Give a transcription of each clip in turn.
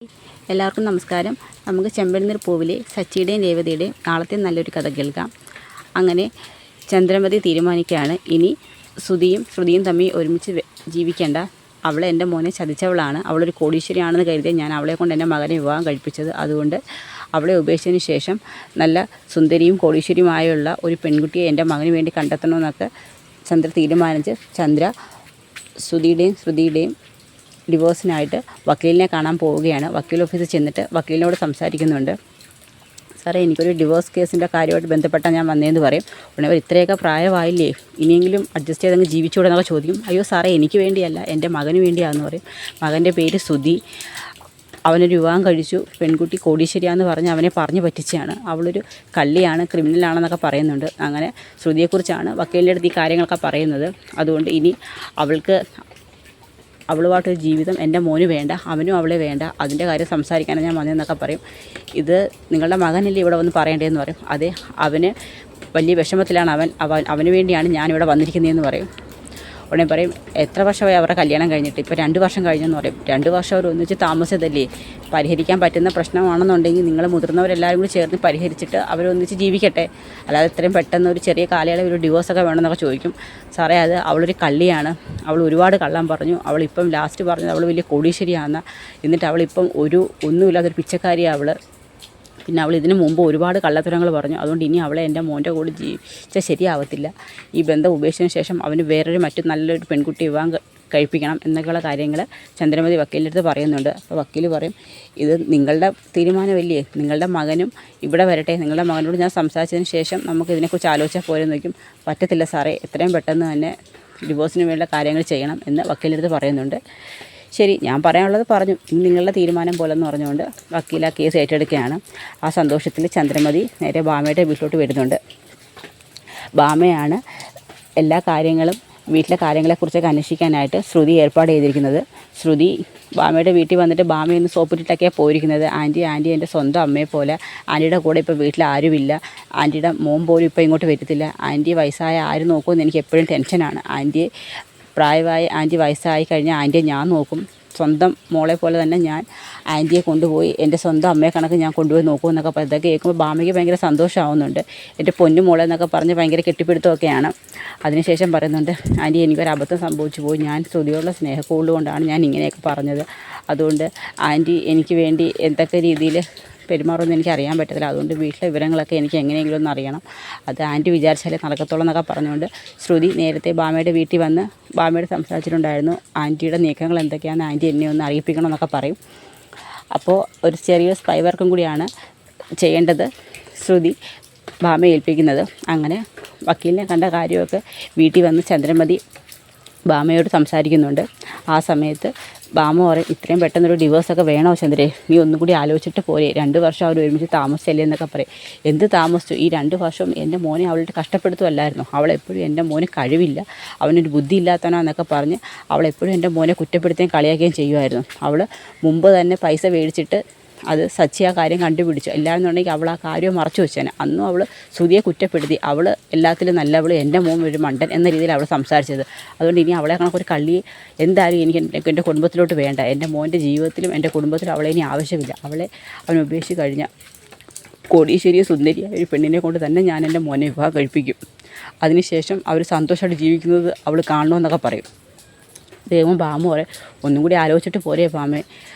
എല്ലാവർക്കും നമസ്കാരം. നമുക്ക് ചെമ്പനീർ പൂവിലെ സച്ചിയുടെയും രേവതിയുടെയും നാളത്തെ നല്ലൊരു കഥ കേൾക്കാം. അങ്ങനെ ചന്ദ്രമതി തീരുമാനിക്കുകയാണ്, ഇനി ശ്രുതിയും തമ്മിൽ ഒരുമിച്ച് ജീവിക്കേണ്ട. അവളെ എൻ്റെ മോനെ ചതിച്ചവളാണ്. അവളൊരു കോടീശ്വരിയാണെന്ന് കരുതി ഞാൻ അവളെ കൊണ്ട് എൻ്റെ മകനെ വിവാഹം കഴിപ്പിച്ചത്. അതുകൊണ്ട് അവളെ ഉപേക്ഷിച്ചതിന് ശേഷം നല്ല സുന്ദരിയും കോടീശ്വരിയുമായുള്ള ഒരു പെൺകുട്ടിയെ എൻ്റെ മകന് വേണ്ടി കണ്ടെത്തണമെന്നൊക്കെ ചന്ദ്ര തീരുമാനിച്ച് ശ്രുതിയുടെയും ഡിവോഴ്സിനായിട്ട് വക്കീലിനെ കാണാൻ പോവുകയാണ്. വക്കീൽ ഓഫീസിൽ ചെന്നിട്ട് വക്കീലിനോട് സംസാരിക്കുന്നുണ്ട്. സാറേ, എനിക്കൊരു ഡിവോഴ്സ് കേസിൻ്റെ കാര്യമായിട്ട് ബന്ധപ്പെട്ടാൽ ഞാൻ വന്നതെന്ന് പറയും. ഉടനെ ഇത്രയൊക്കെ പ്രായമായില്ലേ, ഇനിയെങ്കിലും അഡ്ജസ്റ്റ് ചെയ്തങ്ങ് ജീവിച്ചുകൂടെ എന്നൊക്കെ ചോദിക്കും. അയ്യോ സാറേ, എനിക്ക് വേണ്ടിയല്ല, എൻ്റെ മകന് വേണ്ടിയാണെന്ന് പറയും. മകൻ്റെ പേര് സുധി. അവനൊരു വിവാഹം കഴിച്ചു. പെൺകുട്ടി കോടീശ്വരിയാന്ന് പറഞ്ഞ് അവനെ പറഞ്ഞു പറ്റിച്ചാണ്. അവളൊരു കള്ളിയാണ്, ക്രിമിനലാണെന്നൊക്കെ പറയുന്നുണ്ട്. അങ്ങനെ ശ്രുതിയെക്കുറിച്ചാണ് വക്കീലിൻ്റെ അടുത്ത് ഈ കാര്യങ്ങളൊക്കെ പറയുന്നത്. അതുകൊണ്ട് ഇനി അവളുമായിട്ടൊരു ജീവിതം എൻ്റെ മോന് വേണ്ട, അവനും അവളെ വേണ്ട, അതിൻ്റെ കാര്യം സംസാരിക്കാനാണ് ഞാൻ വന്നതെന്നൊക്കെ പറയും. ഇത് നിങ്ങളുടെ മകനല്ലേ ഇവിടെ വന്ന് പറയേണ്ടതെന്ന് പറയും. അതെ, അവന് വലിയ വിഷമത്തിലാണ്. അവന് വേണ്ടിയാണ് ഞാനിവിടെ വന്നിരിക്കുന്നതെന്ന് പറയും. ഉടനെ പറയും, എത്ര വർഷമായി അവരുടെ കല്യാണം കഴിഞ്ഞിട്ട്? ഇപ്പോൾ 2 വർഷം കഴിഞ്ഞെന്ന് പറയും. 2 വർഷം അവർ ഒന്നിച്ച് താമസിച്ചതല്ലേ, പരിഹരിക്കാൻ പറ്റുന്ന പ്രശ്നമാണെന്നുണ്ടെങ്കിൽ നിങ്ങൾ മുതിർന്നവരെല്ലാവരും കൂടി ചേർന്ന് പരിഹരിച്ചിട്ട് അവരൊന്നിച്ച് ജീവിക്കട്ടെ. അല്ലാതെ ഇത്രയും പെട്ടെന്ന് ഒരു ചെറിയ കാലയളവിൽ ഒരു ഡിവോഴ്സൊക്കെ വേണമെന്നൊക്കെ ചോദിക്കും. സാറേ, അത് അവളൊരു കള്ളിയാണ്. അവൾ ഒരുപാട് കള്ളം പറഞ്ഞു. അവളിപ്പം ലാസ്റ്റ് പറഞ്ഞത് അവൾ വലിയ കോടീശ്വരിയാണ്. എന്നിട്ട് അവളിപ്പം ഒന്നുമില്ലാത്തൊരു പിച്ചക്കാരിയാണ് അവൾ. പിന്നെ അവൾ ഇതിനു മുമ്പ് ഒരുപാട് കള്ളത്തരങ്ങൾ പറഞ്ഞു. അതുകൊണ്ട് ഇനി അവളെ എൻ്റെ മോൻ്റെ കൂടെ ജീവിച്ചാൽ ശരിയാവത്തില്ല. ഈ ബന്ധം ഉപേക്ഷിച്ചതിന് ശേഷം അവന് മറ്റു നല്ലൊരു പെൺകുട്ടി വിവാഹം കഴിപ്പിക്കണം എന്നൊക്കെയുള്ള കാര്യങ്ങൾ ചന്ദ്രമതി വക്കീലിൻ്റെ അടുത്ത് പറയുന്നുണ്ട്. അപ്പോൾ വക്കീൽ പറയും, ഇത് നിങ്ങളുടെ തീരുമാനമല്ലേ, നിങ്ങളുടെ മകനും ഇവിടെ വരട്ടെ, നിങ്ങളുടെ മകനോട് ഞാൻ സംസാരിച്ചതിന് ശേഷം നമുക്ക് ഇതിനെക്കുറിച്ച് ആലോചിച്ചാൽ പോരെന്ന് നോക്കും. പറ്റത്തില്ല സാറേ, എത്രയും പെട്ടെന്ന് തന്നെ ഡിവോഴ്സിന് വേണ്ട കാര്യങ്ങൾ ചെയ്യണം എന്ന് വക്കീലിൻ്റെ അടുത്ത് പറയുന്നുണ്ട്. ശരി, ഞാൻ പറയാനുള്ളത് പറഞ്ഞു, ഇനി നിങ്ങളുടെ തീരുമാനം പോലെന്ന് പറഞ്ഞുകൊണ്ട് വക്കീൽ ആ കേസ് ഏറ്റെടുക്കുകയാണ്. ആ സന്തോഷത്തിൽ ചന്ദ്രമതി നേരെ ബാമയുടെ വീട്ടിലോട്ട് വരുന്നുണ്ട്. ബാമയാണ് എല്ലാ കാര്യങ്ങളും, വീട്ടിലെ കാര്യങ്ങളെക്കുറിച്ചൊക്കെ അന്വേഷിക്കാനായിട്ട് ശ്രുതി ഏർപ്പാട് ചെയ്തിരിക്കുന്നത്. ശ്രുതി ബാമയുടെ വീട്ടിൽ വന്നിട്ട് ബാമയൊന്ന് സോപ്പിട്ടിട്ടൊക്കെയാണ് പോയിരിക്കുന്നത്. ആൻറ്റി എൻ്റെ സ്വന്തം അമ്മയെ പോലെ. ആൻറ്റിയുടെ കൂടെ ഇപ്പോൾ വീട്ടിൽ ആരുമില്ല. ആൻറ്റിയുടെ മോൻ പോലും ഇപ്പോൾ ഇങ്ങോട്ട് വരത്തില്ല. ആൻറ്റി വയസ്സായ ആര് നോക്കുമെന്ന് എനിക്ക് എപ്പോഴും ടെൻഷനാണ്. ആൻറ്റി വയസ്സായി കഴിഞ്ഞാൽ ആൻറ്റിയെ ഞാൻ നോക്കും. സ്വന്തം മോളെ പോലെ തന്നെ ഞാൻ ആൻറ്റിയെ കൊണ്ടുപോയി എൻ്റെ സ്വന്തം അമ്മയെ കണക്ക് ഞാൻ കൊണ്ടുപോയി നോക്കുമെന്നൊക്കെ പറഞ്ഞ് ഇതൊക്കെ കേൾക്കുമ്പോൾ ബാമയ്ക്ക് ഭയങ്കര സന്തോഷമാവുന്നുണ്ട്. എൻ്റെ പൊന്നു മോളെ എന്നൊക്കെ പറഞ്ഞ് ഭയങ്കര കെട്ടിപ്പിടുത്തമൊക്കെയാണ്. അതിനുശേഷം പറയുന്നുണ്ട്, ആൻറ്റി എനിക്കൊരബദ്ധം സംഭവിച്ചു പോയി. ഞാൻ ശ്രുതിയോടുള്ള സ്നേഹക്കൂടുതൽ കൊണ്ടാണ് ഞാൻ ഇങ്ങനെയൊക്കെ പറഞ്ഞത്. അതുകൊണ്ട് ആൻറ്റി എനിക്ക് വേണ്ടി എന്തൊക്കെ രീതിയിൽ പെരുമാറുമെന്ന് എനിക്ക് അറിയാൻ പറ്റത്തില്ല. അതുകൊണ്ട് വീട്ടിലെ വിവരങ്ങളൊക്കെ എനിക്ക് എങ്ങനെയെങ്കിലും ഒന്ന് അറിയണം. അത് ആൻറ്റി വിചാരിച്ചാലേ നടക്കത്തുള്ളൂ എന്നൊക്കെ പറഞ്ഞുകൊണ്ട് ശ്രുതി നേരത്തെ ബാമയുടെ വീട്ടിൽ വന്ന് ബാമയോട് സംസാരിച്ചിട്ടുണ്ടായിരുന്നു. ആൻറ്റിയുടെ നീക്കങ്ങൾ എന്തൊക്കെയാണെന്ന് ആൻറ്റി എന്നെ ഒന്ന് അറിയിപ്പിക്കണമെന്നൊക്കെ പറയും. അപ്പോൾ ഒരു ചെറിയ സ്പൈ വർക്കും കൂടിയാണ് ചെയ്യേണ്ടത് ശ്രുതി ബാമയെ ഏൽപ്പിക്കുന്നത്. അങ്ങനെ വക്കീലിനെ കണ്ട കാര്യമൊക്കെ വീട്ടിൽ വന്ന് ചന്ദ്രമതി ബാമയോട് സംസാരിക്കുന്നുണ്ട്. ആ സമയത്ത് ബാമ പറയും, ഇത്രയും പെട്ടെന്നൊരു ഡിവോഴ്സൊക്കെ വേണോ ചന്ദ്രേ, നീ ഒന്നും കൂടി ആലോചിച്ചിട്ട് പോരെ, 2 വർഷം അവർ ഒരുമിച്ച് താമസിച്ചല്ലേ എന്നൊക്കെ പറയും. എന്ത് താമസിച്ചു? ഈ 2 വർഷം എൻ്റെ മോനെ അവളുടെ കഷ്ടപ്പെടുത്തുമല്ലായിരുന്നു. അവളെപ്പോഴും എൻ്റെ മോന് കഴിവില്ല, അവനൊരു ബുദ്ധി ഇല്ലാത്തവനാന്നൊക്കെ പറഞ്ഞ് അവളെപ്പോഴും എൻ്റെ മോനെ കുറ്റപ്പെടുത്തുകയും കളിയാക്കുകയും ചെയ്യുമായിരുന്നു. അവൾ മുമ്പ് തന്നെ പൈസ മേടിച്ചിട്ട് അത് സച്ചി ആ കാര്യം കണ്ടുപിടിച്ചു. എല്ലാവരെന്നുണ്ടെങ്കിൽ അവൾ ആ കാര്യം മറച്ചു വെച്ചേനെ. അന്നും അവൾ ശ്രുതിയെ കുറ്റപ്പെടുത്തി. അവൾ എല്ലാത്തിലും നല്ലവൾ, എൻ്റെ മോൻ ഒരു മണ്ടൻ എന്ന രീതിയിൽ അവൾ സംസാരിച്ചത്. അതുകൊണ്ട് ഇനി അവളെ കണക്കൊരു കള്ളി എന്തായാലും എൻ്റെ കുടുംബത്തിലോട്ട് വേണ്ട. എൻ്റെ മോൻ്റെ ജീവിതത്തിലും എൻ്റെ കുടുംബത്തിലും അവളെ ഇനി ആവശ്യമില്ല. അവൻ ഉപേക്ഷിച്ച് കഴിഞ്ഞാൽ കോടീശ്വരിയെ സുന്ദരിയായ ഒരു പെണ്ണിനെ കൊണ്ട് തന്നെ ഞാൻ എൻ്റെ മോനെ വിവാഹം കഴിപ്പിക്കും. അതിനുശേഷം അവർ സന്തോഷമായിട്ട് ജീവിക്കുന്നത് അവൾ കാണണമെന്നൊക്കെ പറയും. ദൈവം ബാമ പറയും, ഒന്നും കൂടി ആലോചിച്ചിട്ട് പോരേ ബാമേ.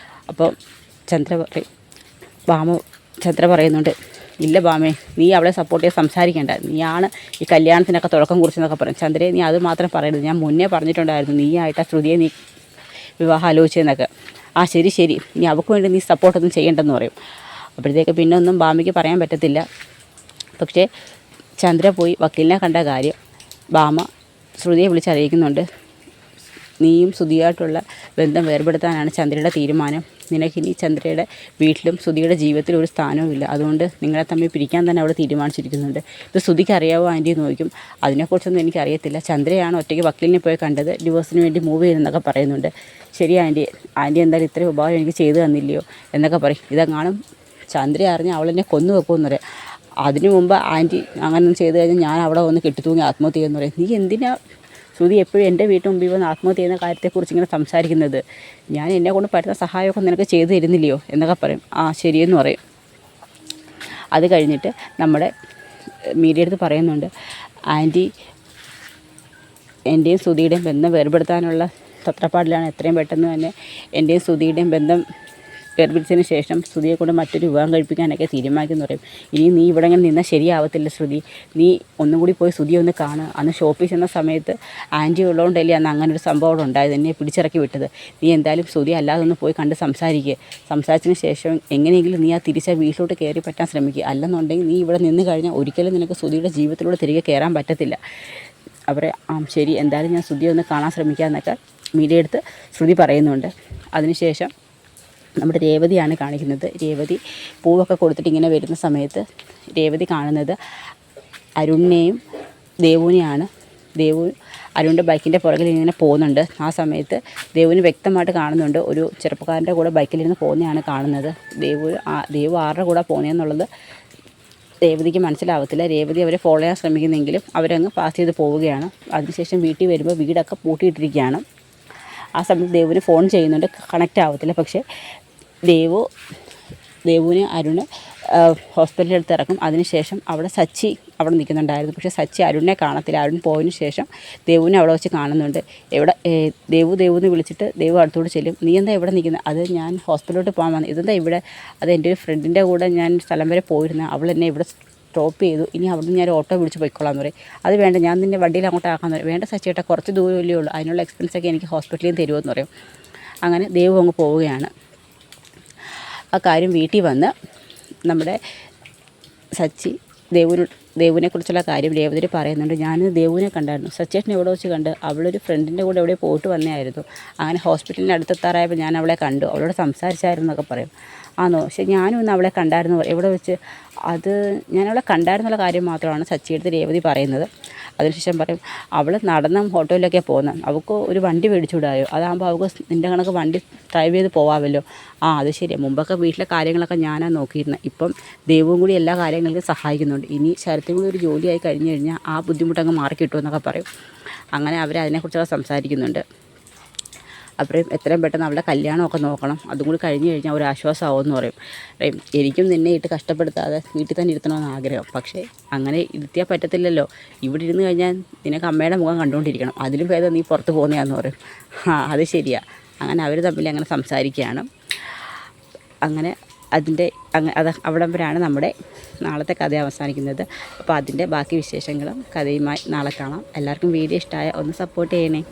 അപ്പോൾ ചന്ദ്ര പറയുന്നുണ്ട്, ഇല്ല ബാമേ, നീ അവളെ സപ്പോർട്ട് ചെയ്ത് സംസാരിക്കേണ്ട, നീയാണ് ഈ കല്യാണത്തിനൊക്കെ തുടക്കം കുറിച്ചെന്നൊക്കെ പറയും. ചന്ദ്രയെ, നീ അത് മാത്രം പറയരുത്, ഞാൻ മുന്നേ പറഞ്ഞിട്ടുണ്ടായിരുന്നു നീയായിട്ട് ആ ശ്രുതിയെ നീ വിവാഹം ആലോചിച്ചതെന്നൊക്കെ. ശരി, നീ അവൾക്ക് വേണ്ടി നീ സപ്പോർട്ടൊന്നും ചെയ്യേണ്ടെന്ന് പറയും. അപ്പോഴത്തേക്ക് പിന്നെ ഒന്നും ബാമയ്ക്ക് പറയാൻ പറ്റത്തില്ല. പക്ഷേ ചന്ദ്ര പോയി വക്കീലിനെ കണ്ട കാര്യം ബാമ ശ്രുതിയെ വിളിച്ചറിയിക്കുന്നുണ്ട്. നീയും ശ്രുതിയായിട്ടുള്ള ബന്ധം വേർപെടുത്താനാണ് ചന്ദ്രയുടെ തീരുമാനം. നിനക്കിനി ചന്ദ്രയുടെ വീട്ടിലും ശ്രുതിയുടെ ജീവിതത്തിലും ഒരു സ്ഥാനവുമില്ല. അതുകൊണ്ട് നിങ്ങളെ തമ്മിൽ പിരിക്കാൻ തന്നെ അവിടെ തീരുമാനിച്ചിരിക്കുന്നുണ്ട്. ഇത് ശ്രുതിക്ക് അറിയാവോ ആൻറ്റി എന്ന് ചോദിക്കും. അതിനെക്കുറിച്ചൊന്നും എനിക്കറിയത്തില്ല. ചന്ദ്രയാണ് ഒറ്റയ്ക്ക് വക്കീലിനെ പോയി കണ്ടത്, ഡിവോഴ്സിന് വേണ്ടി മൂവ് ചെയ്തെന്നൊക്കെ പറയുന്നുണ്ട്. ശരി ആൻറ്റി എന്തായാലും ഇത്രയും ഉപകാരം എനിക്ക് ചെയ്തു തന്നില്ലയോ എന്നൊക്കെ പറയും. ഇതെങ്ങാനും ചന്ദ്ര അറിഞ്ഞ് അവളെന്നെ കൊന്നു വെക്കുമെന്ന് പറയാം. അതിനു മുമ്പ് ആൻറ്റി അങ്ങനെ ചെയ്ത് കഴിഞ്ഞാൽ ഞാൻ അവിടെ വന്ന് കെട്ടിത്തൂങ്ങി ആത്മഹത്യ ചെയ്യുമെന്ന് പറയും. നീ എന്തിനാ ശ്രുതി എപ്പോഴും എൻ്റെ വീട്ടിൽ മുമ്പിൽ വന്ന് ആത്മഹത്യ ചെയ്യുന്ന കാര്യത്തെക്കുറിച്ച് ഇങ്ങനെ സംസാരിക്കുന്നത്? ഞാൻ എന്നെ കൊണ്ട് പറ്റുന്ന സഹായമൊക്കെ നിനക്ക് ചെയ്തു തരുന്നില്ലയോ എന്നൊക്കെ പറയും. ആ ശരിയെന്ന് പറയും. അത് കഴിഞ്ഞിട്ട് നമ്മുടെ മീഡിയ അടുത്ത് പറയുന്നുണ്ട്, ആൻറ്റി എൻ്റെയും ശ്രുതിയുടെയും ബന്ധം വേർപെടുത്താനുള്ള തത്രപ്പാടിലാണ്. എത്രയും പെട്ടെന്ന് തന്നെ എൻ്റെയും ശ്രുതിയുടെയും ബന്ധം വേർപിരിച്ചതിന് ശേഷം ശ്രുതിയെ കൊണ്ട് മറ്റൊരു വിവാഹം കഴിപ്പിക്കാനൊക്കെ തീരുമാനിക്കുന്നു പറയും. ഇനി നീ ഇവിടെ ഇങ്ങനെ നിന്നാൽ ശരിയാവത്തില്ല ശ്രുതി, നീ ഒന്നും കൂടി പോയി ശ്രുതിയെ ഒന്ന് കാണുക. അന്ന് ഷോപ്പിൽ ചെന്ന സമയത്ത് ആൻറ്റി ഉള്ളതുകൊണ്ടല്ലേ അന്ന് അങ്ങനെ ഒരു സംഭവം അവിടെ ഉണ്ടായത്, എന്നെ പിടിച്ചിറക്കി വിട്ടത്. നീ എന്തായാലും ശ്രുതി അല്ലാതെ ഒന്ന് പോയി കണ്ട് സംസാരിക്കുക. സംസാരിച്ചതിന് ശേഷം എങ്ങനെയെങ്കിലും നീ ആ തിരിച്ച് വീട്ടിലോട്ട് കയറി പറ്റാൻ ശ്രമിക്കുക. അല്ലെന്നുണ്ടെങ്കിൽ നീ ഇവിടെ നിന്ന് കഴിഞ്ഞാൽ ഒരിക്കലും നിനക്ക് ശ്രുതിയുടെ ജീവിതത്തിലൂടെ തിരികെ കയറാൻ പറ്റത്തില്ല. അവരെ ശരി, എന്തായാലും ഞാൻ ശ്രുതിയെ ഒന്ന് കാണാൻ ശ്രമിക്കാമെന്നൊക്കെ മീഡിയ എടുത്ത് ശ്രുതി പറയുന്നുണ്ട്. അതിനുശേഷം നമ്മുടെ രേവതിയാണ് കാണിക്കുന്നത്. രേവതി പൂവൊക്കെ കൊടുത്തിട്ട് ഇങ്ങനെ വരുന്ന സമയത്ത് രേവതി കാണുന്നത് അരുണിനെയും ദേവുവിനെയാണ്. ദേവു അരുണിൻ്റെ ബൈക്കിൻ്റെ പുറകിൽ ഇങ്ങനെ പോകുന്നുണ്ട്. ആ സമയത്ത് ദേവുവിന് വ്യക്തമായിട്ട് കാണുന്നുണ്ട് ഒരു ചെറുപ്പക്കാരൻ്റെ കൂടെ ബൈക്കിലിരുന്ന് പോകുന്നതാണ് കാണുന്നത്. ദേവു ആരുടെ കൂടെ പോകുന്നതെന്നുള്ളത് രേവതിക്ക് മനസ്സിലാവത്തില്ല. രേവതി അവരെ ഫോളോ ചെയ്യാൻ ശ്രമിക്കുന്നെങ്കിലും അവരങ്ങ് പാസ് ചെയ്ത് പോവുകയാണ്. അതിനുശേഷം വീട്ടിൽ വരുമ്പോൾ വീടൊക്കെ പൂട്ടിയിട്ടിരിക്കുകയാണ്. ആ സമയത്ത് ദേവുവിന് ഫോൺ ചെയ്യുന്നുണ്ട്, കണക്റ്റ് ആവത്തില്ല. പക്ഷേ ദേവുവിന് അരുണ് ഹോസ്പിറ്റലിൽ എടുത്ത് ഇറക്കും. അതിനുശേഷം അവിടെ സച്ചി അവിടെ നിൽക്കുന്നുണ്ടായിരുന്നു. പക്ഷേ സച്ചി അരുണിനെ കാണത്തില്ല. അരുൺ പോയതിന് ശേഷം ദേവുവിനെ അവിടെ വെച്ച് കാണുന്നുണ്ട്. ദേവു എന്ന് വിളിച്ചിട്ട് ദേവു അടുത്തോട്ട് ചെല്ലും. നീ എന്താ ഇവിടെ നിൽക്കുന്നത്? അത് ഞാൻ ഹോസ്പിറ്റലിലോട്ട് പോകാൻ വന്നു. ഇതെന്താ ഇവിടെ? അത് എൻ്റെ ഒരു ഫ്രണ്ടിൻ്റെ കൂടെ ഞാൻ സ്ഥലം വരെ പോയിരുന്നു, അവൾ എന്നെ ഇവിടെ സ്റ്റോപ്പ് ചെയ്തു. ഇനി അവിടെ നിന്ന് ഞാൻ ഓട്ടോ പിടിച്ച് പോയിക്കോളാം പറയും. അത് വേണ്ട, ഞാൻ നിന്നെ വണ്ടിയിൽ അങ്ങോട്ട് ആക്കാമെന്ന് പറയും. വേണ്ട സച്ചി ചേട്ടാ, കുറച്ച് ദൂരമല്ലേ ഉള്ളൂ, അതിനുള്ള എക്സ്പെൻസൊക്കെ എനിക്ക് ഹോസ്പിറ്റലിൽ നിന്ന് തരുമെന്ന് പറയും. അങ്ങനെ ദേവു അങ്ങ് പോവുകയാണ്. ആ കാര്യം വീട്ടിൽ വന്ന് നമ്മുടെ സച്ചി ദേവുവിനെക്കുറിച്ചുള്ള കാര്യം രേവതി പറയുന്നുണ്ട്. ഞാൻ ദേവുവിനെ കണ്ടായിരുന്നു, സച്ചേട്ടനെ എവിടെ വെച്ച് കണ്ട്, അവളൊരു ഫ്രണ്ടിൻ്റെ കൂടെ എവിടെ പോയിട്ട് വന്നതായിരുന്നു. അങ്ങനെ ഹോസ്പിറ്റലിൻ്റെ അടുത്തെത്താറായപ്പോൾ ഞാൻ അവളെ കണ്ടു, അവളോട് സംസാരിച്ചായിരുന്നു എന്നൊക്കെ പറയും. ആണോ? പക്ഷേ ഞാനും ഇന്ന് അവളെ കണ്ടായിരുന്നു. എവിടെ വെച്ച്? അത് ഞാൻ അവളെ കണ്ടായിരുന്നുള്ള കാര്യം മാത്രമാണ് സച്ചിയെടുത്ത് രേവതി പറയുന്നത്. അതിനുശേഷം പറയും, അവൾ നടന്ന ഓട്ടോയിലൊക്കെ പോകുന്നത്, അവൾക്ക് ഒരു വണ്ടി മേടിച്ചു വിടായോ? അതാകുമ്പോൾ അവൾക്ക് നിൻ്റെ കണക്ക് വണ്ടി ഡ്രൈവ് ചെയ്ത് പോകാമല്ലോ. അത് ശരിയാണ്, മുമ്പൊക്കെ വീട്ടിലെ കാര്യങ്ങളൊക്കെ ഞാനാണ് നോക്കിയിരുന്നത്, ഇപ്പം ദേവും കൂടി എല്ലാ കാര്യങ്ങൾക്കും സഹായിക്കുന്നുണ്ട്. ഇനി ശരത്തും കൂടി ഒരു ജോലിയായി കഴിഞ്ഞ് കഴിഞ്ഞാൽ ആ ബുദ്ധിമുട്ടങ്ങ് മാറി കിട്ടുമെന്നൊക്കെ പറയും. അങ്ങനെ അവർ അതിനെക്കുറിച്ചൊക്കെ സംസാരിക്കുന്നുണ്ട്. അപ്പോഴും എത്രയും പെട്ടെന്ന് അവളുടെ കല്യാണമൊക്കെ നോക്കണം, അതും കൂടി കഴിഞ്ഞ് കഴിഞ്ഞാൽ ഒരു ആശ്വാസമാവുമെന്ന് പറയും. എനിക്കും നിന്നെ ഇട്ട് കഷ്ടപ്പെടുത്താതെ വീട്ടിൽ തന്നെ ഇരുത്തണമെന്ന് ആഗ്രഹം, പക്ഷേ അങ്ങനെ ഇരുത്തിയാൽ പറ്റത്തില്ലല്ലോ. ഇവിടെ ഇരുന്ന് കഴിഞ്ഞാൽ നിനക്ക് അമ്മയുടെ മുഖം കണ്ടുകൊണ്ടിരിക്കണം, അതിലും ഭേദം നീ പുറത്ത് പോകുന്നതാന്ന് പറയും. അത് ശരിയാണ്. അങ്ങനെ അവർ തമ്മിൽ അങ്ങനെ സംസാരിക്കുകയാണ്. അങ്ങനെ അവിടം വരെയാണ് നമ്മുടെ നാളത്തെ കഥ അവസാനിക്കുന്നത്. അപ്പോൾ അതിൻ്റെ ബാക്കി വിശേഷങ്ങളും കഥയുമായി നാളെ കാണാം. എല്ലാവർക്കും വീഡിയോ ഇഷ്ടമായ ഒന്ന് സപ്പോർട്ട് ചെയ്യണേ.